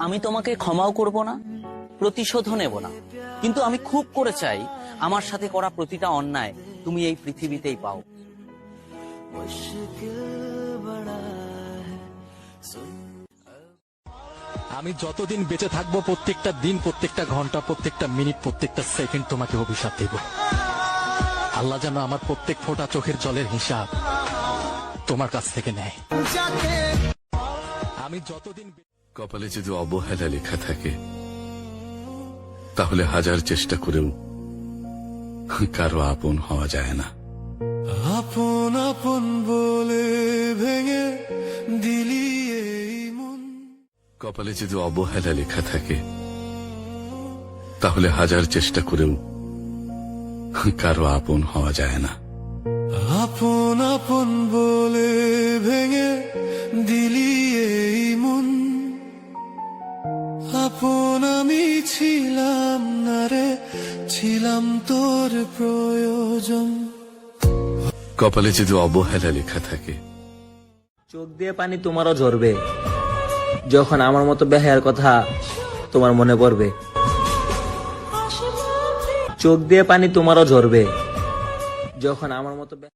আমি তোমাকে ক্ষমাও করব না, প্রতিশোধও নেব না, কিন্তু আমি খুব করে চাই আমার সাথে করা প্রতিটা অন্যায় তুমি এই পৃথিবীতেই পাও। আমি যতদিন বেঁচে থাকবো প্রত্যেকটা দিন, প্রত্যেকটা ঘন্টা, প্রত্যেকটা মিনিট, প্রত্যেকটা সেকেন্ড তোমাকে অভিশাপ দেব। আল্লাহ যেন আমার প্রত্যেক ফোঁটা চোখের জলের হিসাব তোমার কাছ থেকে নেয়। আমি যতদিন কপালে যদি অবহেলা লেখা থাকে, তাহলে হাজার চেষ্টা করেও কারো আপন হওয়া যায় না। আপন আপন বলে ভেঙে দিলি এই মন। কপালে যদি অবহেলা লেখা থাকে, তাহলে হাজার চেষ্টা করেও কারো আপন হওয়া যায় না। আপন আপন বলে ভেঙে দিলি এই মন। আপন আমি ছিলাম না রে, ছিলাম তোর প্রয়োজন। কপালে যদি অবহেলা লেখা থাকে, চোখ দিয়ে পানি তোমারও ঝরবে যখন আমার মতো বেহায়ার কথা তোমার মনে পড়বে। চোখ দিয়ে পানি তোমারও ঝরবে যখন আমার মতো